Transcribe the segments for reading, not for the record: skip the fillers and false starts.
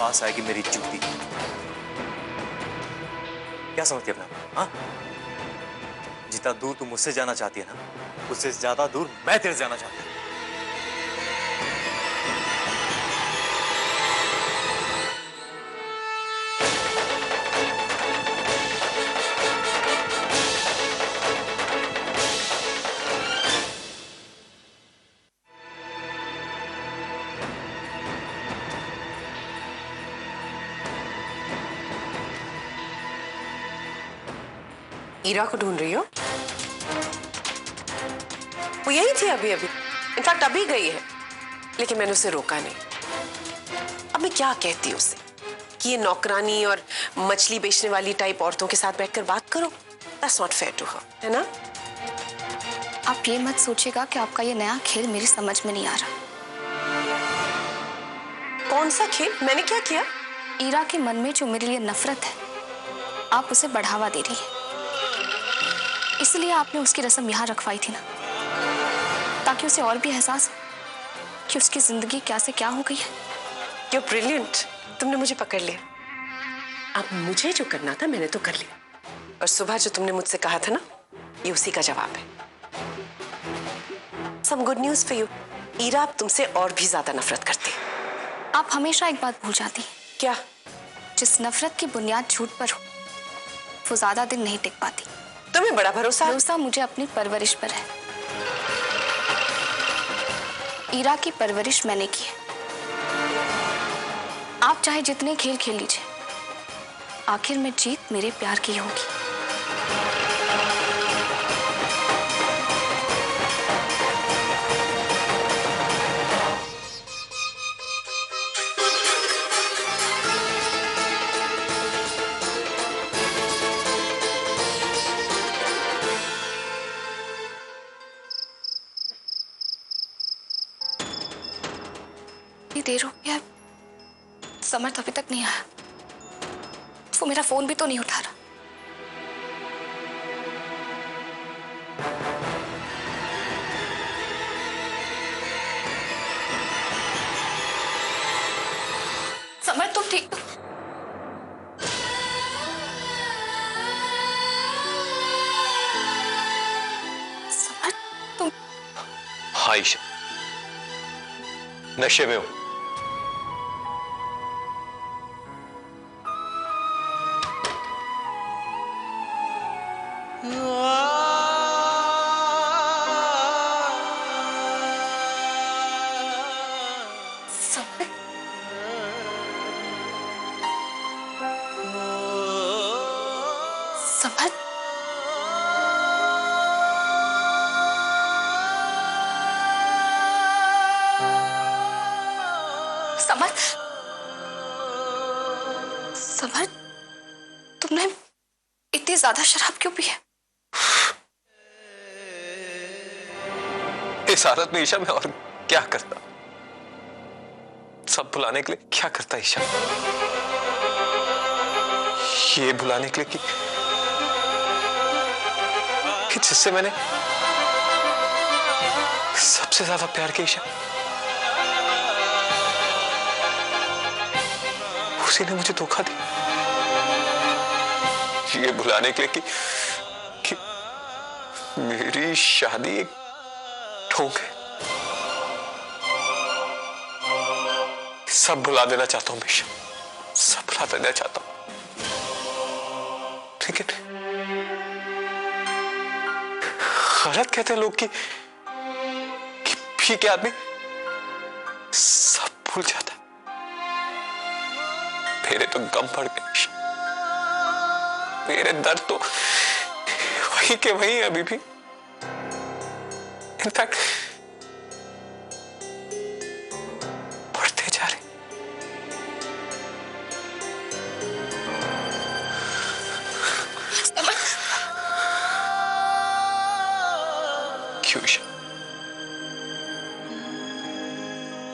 पास आएगी मेरी जूती। क्या समझती है अपना? हाँ, जितना दूर तू मुझसे जाना चाहती है ना, उससे ज्यादा दूर मैं तेरे से जाना चाहता हूं। ईरा को ढूंढ रही हो? वो यही थी अभी अभी, इनफैक्ट अभी गई है, लेकिन मैंने उसे रोका नहीं। अब मैं क्या कहती हूँ उसे कि ये नौकरानी और मछली बेचने वाली टाइप औरतों के साथ बैठकर बात करो? That's not fair to her, है ना? आप ये मत सोचिएगा कि आपका ये नया खेल मेरी समझ में नहीं आ रहा। कौन सा खेल? मैंने क्या किया? ईरा के मन में जो मेरे लिए नफरत है, आप उसे बढ़ावा दे रही है। इसलिए आपने उसकी रस्म यहाँ रखवाई थी ना, ताकि उसे और भी एहसास हो कि उसकी जिंदगी क्या से क्या हो गई है। यू ब्रिलियंट, तुमने मुझे पकड़ लिया। अब मुझे जो करना था मैंने तो कर लिया, और सुबह जो तुमने मुझसे कहा था ना, ये उसी का जवाब है। Some good news for you, Ira अब तुमसे और भी ज्यादा नफरत करती है। आप हमेशा एक बात भूल जाती हैं। क्या? जिस नफरत की बुनियाद झूठ पर हो, वो ज्यादा दिन नहीं टिक पाती। तुम्हें बड़ा भरोसा मुझे अपनी परवरिश पर है। ईरा की परवरिश मैंने की है। आप चाहे जितने खेल खेल लीजिए, आखिर में जीत मेरे प्यार की होगी। देर हो गया, समर्थ अभी तक नहीं आया। वो मेरा फोन भी तो नहीं उठा रहा। समर्थ तुम ठीक हो? समर्थ तुम? हाँ ईशा, नशे में हूं। समर्थ, समर्थ, समर्थ, तुमने इतनी ज्यादा शराब क्यों पी है? इस हालत में ईशा मैं और क्या करता? सब भुलाने के लिए क्या करता ईशा? ये भुलाने के लिए कि जिससे मैंने सबसे ज्यादा प्यार किया ईशा, उसी ने मुझे धोखा दिया। ये भुलाने के लिए कि मेरी शादी एक ढोंग है। सब भुला देना चाहता हूं ईशा, सब भुला देना चाहता हूं, ठीक है? गलत कहते हैं लोग कि पी के आदमी सब भूल जाता है। मेरे तो गम पड़ गए, मेरे दर्द तो वही के वही अभी भी। इनफैक्ट बढ़ते जा रहे। क्यों ईशा?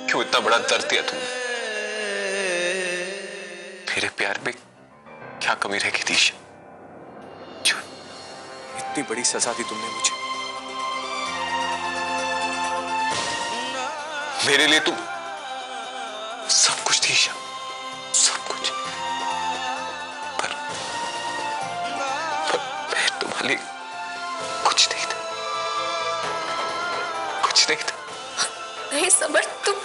क्यों इतना बड़ा दर्द दिया तुमने? मेरे प्यार में क्या कमी रह गई थी ईशा? क्यों इतनी बड़ी सजा दी तुमने मुझे? मेरे लिए तुम सब कुछ थी ईशा, खाली कुछ नहीं था, कुछ नहीं था। नहीं समर, तुम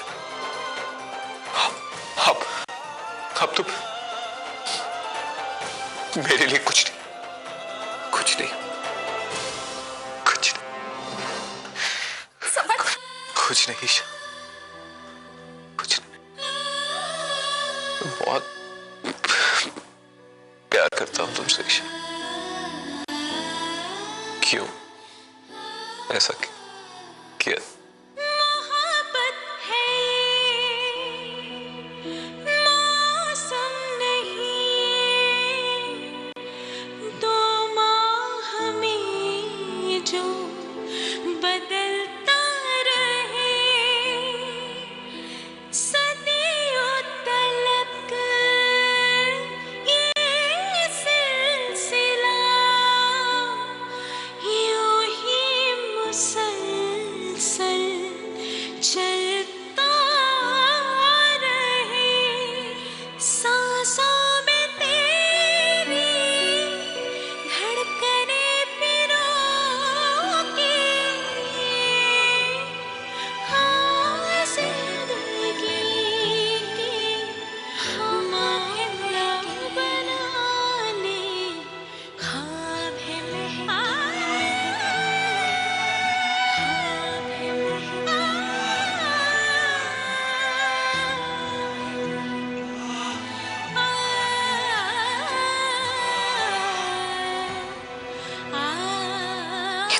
अब तुम मेरे लिए कुछ नहीं, कुछ नहीं, कुछ नहीं, समर, कुछ नहीं ईशा, कुछ नहीं। मैं बहुत प्यार करता हूं तुमसे ईशा। क्यों ऐसा किया?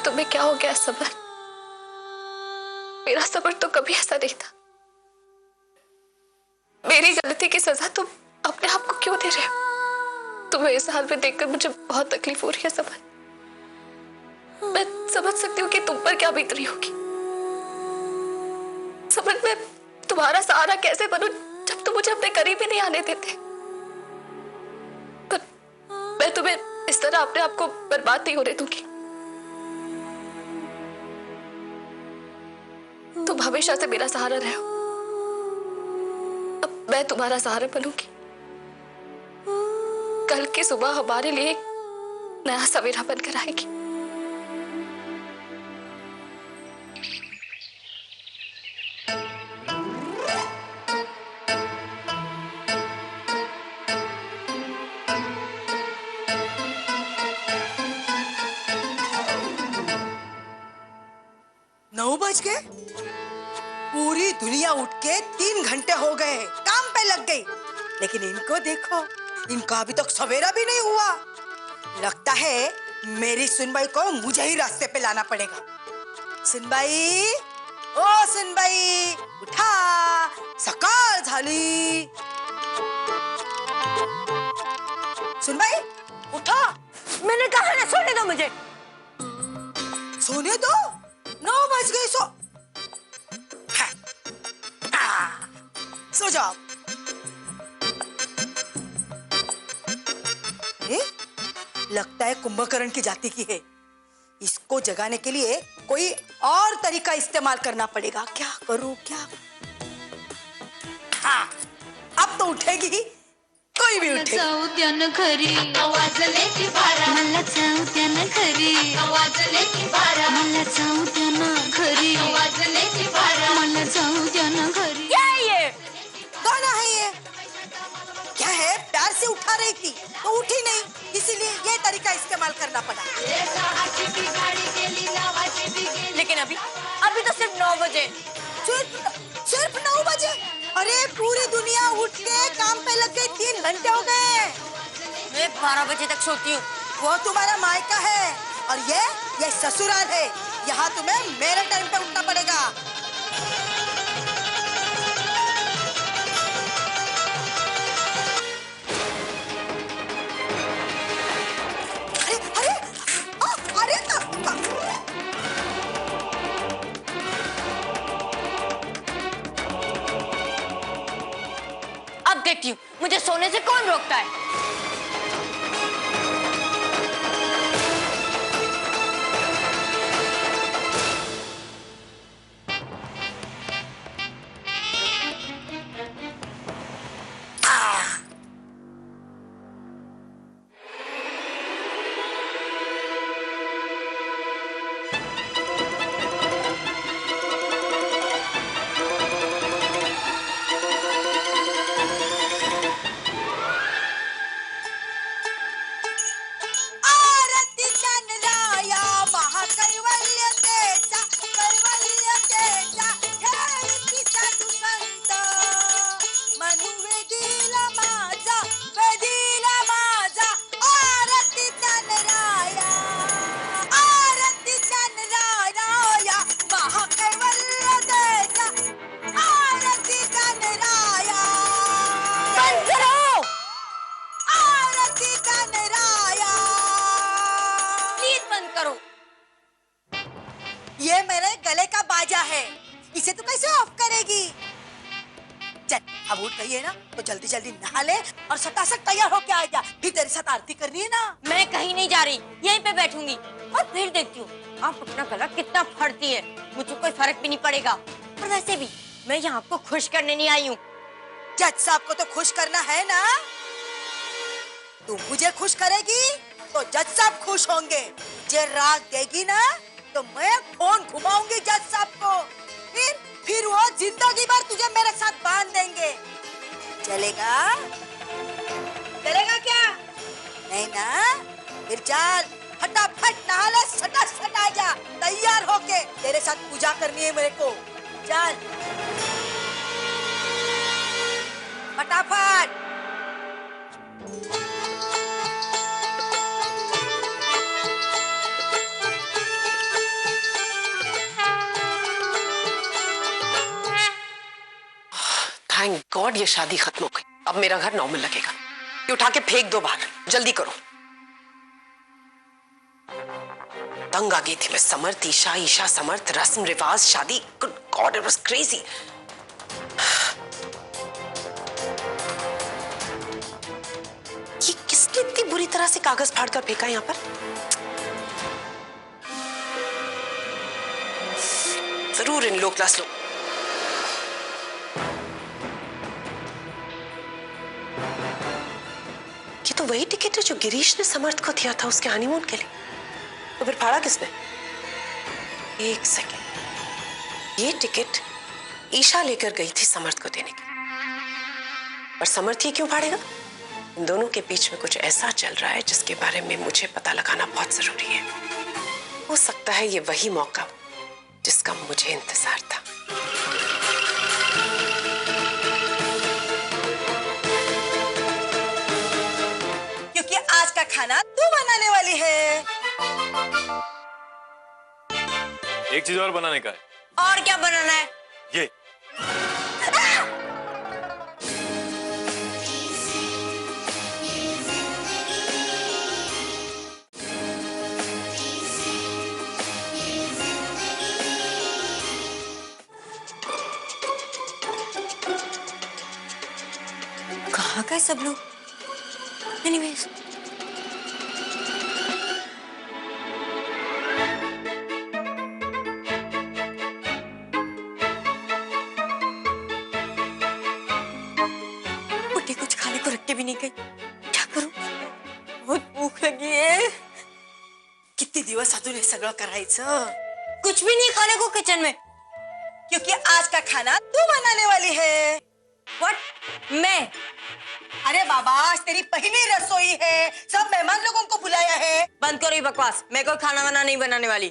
तुम्हें क्या हो गया सबर? मेरा सबर तो कभी ऐसा नहीं था। मेरी गलती की सजा तुम अपने आप को क्यों दे रहे हो? तुम्हें इस हाल में देखकर मुझे बहुत तकलीफ हो रही है सबर। मैं समझ सकती हूँ कि तुम पर क्या बीत रही होगी। सबर, मैं तुम्हारा सहारा कैसे बनूं जब तुम मुझे अपने करीब ही नहीं आने देते? पर मैं तुम्हें इस तरह अपने आप को बर्बाद नहीं होने दूंगी। तुम हमेशा से मेरा सहारा रहे हो, अब मैं तुम्हारा सहारा बनूंगी। कल की सुबह हमारे लिए एक नया सवेरा बनकर आएगी। नौ बज गए? पूरी दुनिया उठ के 3 घंटे हो गए, काम पे लग गई, लेकिन इनको देखो, इनका अभी तक सवेरा भी नहीं हुआ। लगता है मेरी सुनबाई को मुझे ही रास्ते पे लाना पड़ेगा। सुनबाई, ओ सुनबाई, उठा, सकाळ झाली। सुनबाई, उठा। मैंने कहा ना सोने दो मुझे। सोने दो? 9 बज गए, सो जाओ। लगता है कुंभकर्ण की जाति की है। इसको जगाने के लिए कोई और तरीका इस्तेमाल करना पड़ेगा। क्या करूं क्या? हाँ, अब तो उठेगी ही, कोई भी उठे। जाऊद्यान खरी आवाजले की बारा, मला जाऊद्यान खरी आवाजले की बारा, मला जाऊद्यान खरी आवाजले की बारा, मला जाऊद्यान खरी। क्या है ये? गाना है ये? क्या है? प्यार से उठा रही थी तो उठी नहीं, इसीलिए ये तरीका इस्तेमाल करना पड़ा। लेकिन अभी तो सिर्फ 9 बजे। सिर्फ 9 बजे? अरे पूरी दुनिया उठ के काम पे लग गई, 3 घंटे हो गए। मैं 12 बजे तक सोती हूँ। वो तुम्हारा मायका है और ये ससुराल है। यहाँ तुम्हें मेरे टाइम पे उठना पड़ेगा। अब देखती हूँ मुझे सोने से कौन रोकता है। बनेगी। चल अब उठ गई है ना तो जल्दी जल्दी नहा ले और सटासट तैयार होके आ जा, फिर तेरे साथ आरती करनी है ना। मैं कहीं नहीं जा रही, यहीं पे बैठूंगी और फिर देखती हूँ आप अपना गला कितना फाड़ती है। मुझे कोई फर्क भी नहीं पड़ेगा। और वैसे भी मैं यहाँ आपको खुश करने नहीं आई हूँ। जज साहब को तो खुश करना है ना। तू मुझे खुश करेगी तो जज साहब खुश होंगे। जे राग देगी ना तो मैं फोन घुमाऊंगी जज साहब को। फिर वो जिंदगी भर तुझे मेरे साथ बांध देंगे। चलेगा? चलेगा क्या? नहीं ना? फिर चल फटाफट नहा ले, सटासट आ जा तैयार होके। तेरे साथ पूजा करनी है मेरे को। चल फटाफट। थैंक गॉड ये शादी खत्म हो गई। अब मेरा घर नॉर्मल लगेगा। ये उठा के फेंक दो बाहर, जल्दी करो। तंग आ गई थी मैं। समर्थ ईशा, ईशा समर्थ, रस्म रिवाज, शादी। Good God it was crazy. ये किसने इतनी बुरी तरह से कागज फाड़कर फेंका यहाँ पर? जरूर इन लो क्लास लोग। ये तो वही टिकट है जो गिरीश ने समर्थ को दिया था उसके हनीमून के लिए। तो फिर फाड़ा किसने? एक सेकेंड, ये टिकट ईशा लेकर गई थी समर्थ को देने के लिए। और समर्थ ये क्यों फाड़ेगा? इन दोनों के बीच में कुछ ऐसा चल रहा है जिसके बारे में मुझे पता लगाना बहुत जरूरी है। हो सकता है ये वही मौका जिसका मुझे इंतजार था। क्योंकि आज का खाना तू बनाने वाली है। एक चीज और बनाने का है। और क्या बनाना है? ये कहाँ गए सब लोग? एनीवेज बुड्ढी कुछ खाने को रख के भी नहीं गई। क्या करूं? बहुत भूख लगी है। किती दिवस अजून हे सगळं करायचं? कुछ भी नहीं खाने को किचन में। क्योंकि आज का खाना तू बनाने वाली है। व्हाट? मैं? अरे बाबा आज तेरी पहली रसोई है। सब मेहमान लोगों को बुलाया है। बंद करो ये बकवास। मैं कोई खाना वाना नहीं बनाने वाली।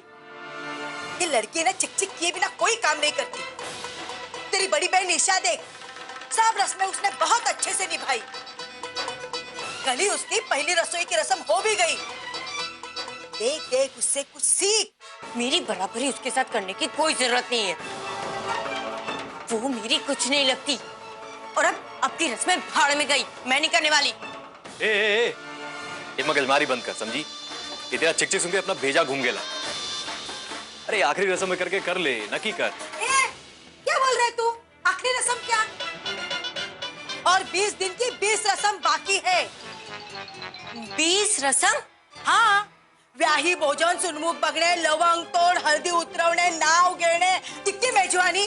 ये लड़की ना चिक चिक किए बिना कोई काम नहीं करती। तेरी बड़ी बहन ईशा देख, सब रस्में उसने बहुत अच्छे से निभाई। कल ही उसकी पहली रसोई की रस्म हो भी गई। देख देख उससे कुछ सीख। मेरी बराबरी उसके साथ करने की कोई जरूरत नहीं है। वो मेरी कुछ नहीं लगती। और अब आपकी रस्में भाड़ में गई। मैं नहीं करने वाली। ए, ये मगजमारी बंद कर, समझी? ये तेरा चिक चिक सुन के अपना भेजा घूम गेला। अरे आखिरी रस्म में करके कर ले, न की कर। क्या बोल रहे तू? आखिरी रस्म क्या? और 20 दिन की 20 रस्म बाकी है। 20 रस्म? हाँ, व्याही भोजन, सुनमुख बघणे, लवंग तोड, हळदी उतरवणे, नाव घेणे, कितनी मेजवानी।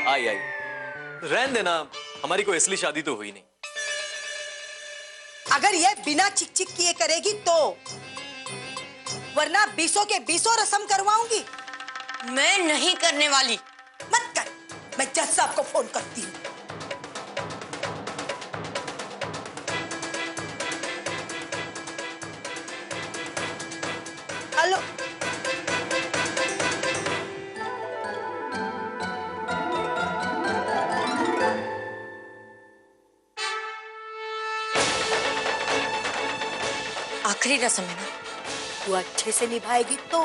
आई रहन देना, हमारी कोई असली शादी तो हुई नहीं। अगर ये बिना चिक चिक किए करेगी तो, वरना 20 के 20 रस्म करवाऊंगी। मैं नहीं करने वाली। मत कर, मैं जज साहब को फोन करती हूँ। हेलो। आखिरी रस्म है ना? तू अच्छे से निभाएगी तो।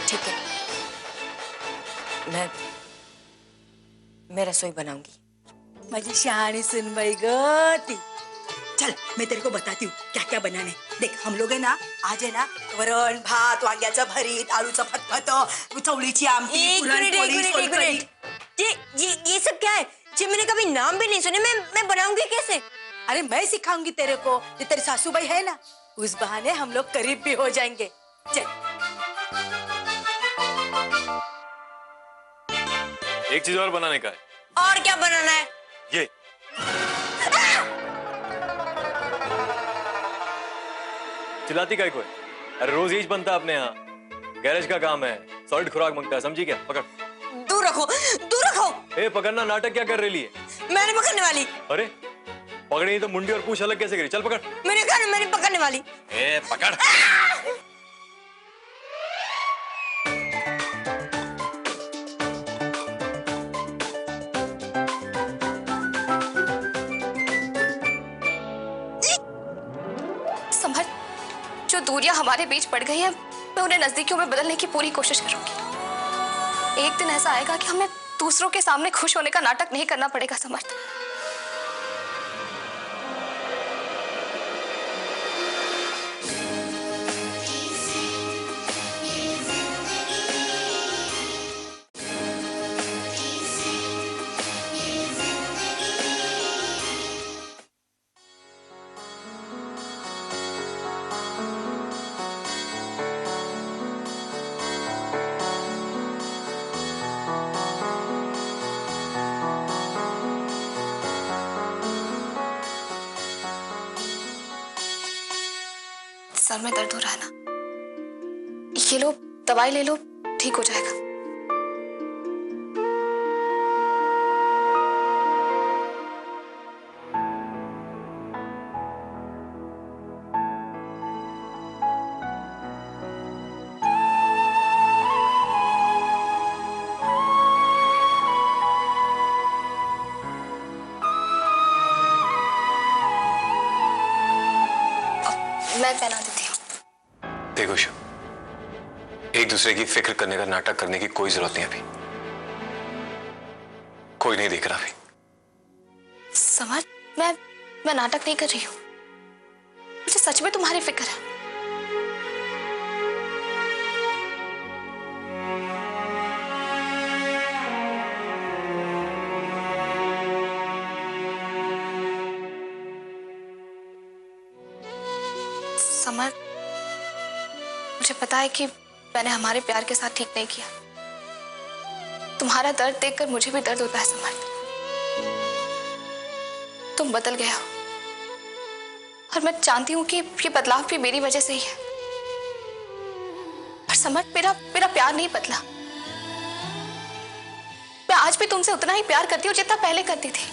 ठीक है, मैं रसोई बनाऊंगी। माझी शहाणी सुनबाई ग ती। चल मैं तेरे को बताती हूँ क्या क्या बनाने। देख हम लोग है ना आज है ना वरण भात, वांग्याचं भरीत, आलूचं फतफत, चवळीची आमटी, एक मिनट, पुरणपोळी, एक सोलकढी। मिनट। ये सब क्या है? जी मैंने कभी नाम भी नहीं सुने। मैं बनाऊंगी कैसे? अरे मैं सिखाऊंगी तेरे को, ये तेरी सासूबाई है ना, उस बहाने हम लोग करीब भी हो जाएंगे। चल एक चीज और बनाने का है। और क्या बनाना है? ये चिल्लाती काय को है? अरे रोज यही बनता है अपने यहाँ। गैरेज का काम है, सॉलिड खुराक मांगता है, समझी क्या? पकड़। दूर रखो, दूर रखो। ए पकड़ना, नाटक क्या कर रही है? मैंने पकड़ने वाली। अरे पकड़ी तो मुंडी और पूंछ अलग कैसे करी? चल पकड़। मैंने कहा ना, मैंने पकड़ने वाली। ए पकड़। समर, जो दूरियां हमारे बीच पड़ गई हैं, मैं उन्हें नजदीकियों में बदलने की पूरी कोशिश करूंगी। एक दिन ऐसा आएगा कि हमें दूसरों के सामने खुश होने का नाटक नहीं करना पड़ेगा समर्थ। सर में दर्द हो रहा है ना, ये लो दवाई ले लो, ठीक हो जाएगा। मैं पहना देती हूँ। देखो शिव, एक दूसरे की फिक्र करने का नाटक करने की कोई जरूरत नहीं। अभी कोई नहीं देख रहा। अभी समझ, मैं नाटक नहीं कर रही हूँ, मुझे सच में तुम्हारी फिक्र है। समर, मुझे पता है कि मैंने हमारे प्यार के साथ ठीक नहीं किया। तुम्हारा दर्द देखकर मुझे भी दर्द होता है समर। तुम बदल गए हो और मैं जानती हूं कि ये बदलाव भी मेरी वजह से ही है। पर समर, मेरा प्यार नहीं बदला। मैं आज भी तुमसे उतना ही प्यार करती हूँ जितना पहले करती थी।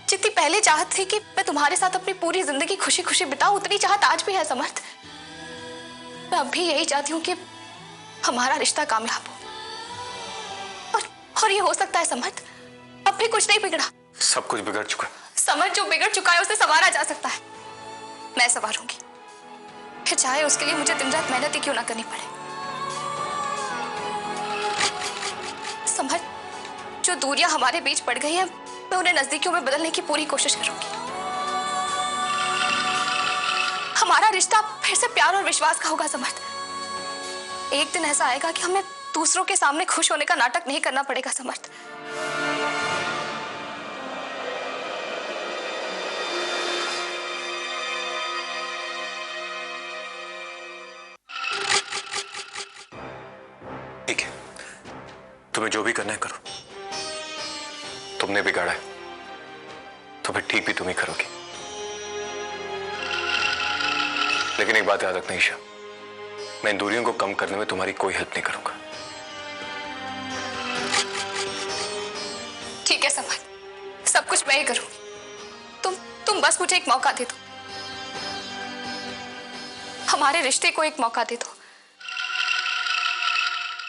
जितनी पहले चाहत थी कि मैं तुम्हारे साथ अपनी पूरी जिंदगी खुशी खुशी बिताऊं, उतनी चाहत आज भी है समर्थ। मैं अब भी यही चाहती हूँ कि हमारा रिश्ता कामयाब हो। और ये हो सकता है समर्थ, अब भी कुछ नहीं बिगड़ा। सब कुछ बिगड़ चुका। समर्थ, जो बिगड़ चुका है उसे संवारा जा सकता है। मैं संवारूंगी, फिर चाहे उसके लिए मुझे दिन रात मेहनत ही क्यों ना करनी पड़े। समर्थ, जो दूरियां हमारे बीच पड़ गई हैं, मैं उन्हें नजदीकियों में बदलने की पूरी कोशिश करूंगी। हमारा रिश्ता फिर से प्यार और विश्वास का होगा समर्थ। एक दिन ऐसा आएगा कि हमें दूसरों के सामने खुश होने का नाटक नहीं करना पड़ेगा समर्थ। ठीक है, तुम्हें जो भी करना है करो। तुमने बिगाड़ा है तो फिर ठीक भी तुम ही करोगे। लेकिन एक बात याद रखना ईशा, मैं इन दूरियों को कम करने में तुम्हारी कोई हेल्प नहीं करूंगा। ठीक है समर्थ, सब कुछ मैं ही करूंगी। तुम बस मुझे एक मौका दे दो, हमारे रिश्ते को एक मौका दे दो।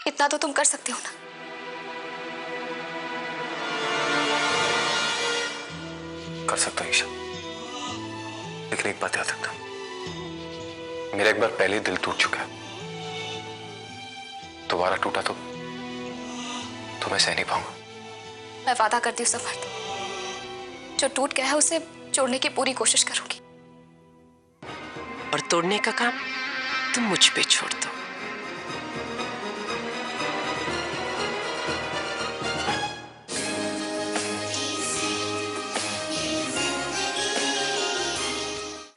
इतना तो तुम कर सकते हो ना। कर सकता हूं ईशा, लेकिन एक बात याद रखना, मेरा एक बार पहले ही दिल टूट चुका है। दोबारा टूटा तो मैं सह नहीं पाऊंगा। मैं वादा करती हूँ समर्थ, जो टूट गया है उसे जोड़ने की पूरी कोशिश करूंगी। और तोड़ने का काम तुम मुझ पे छोड़ दो।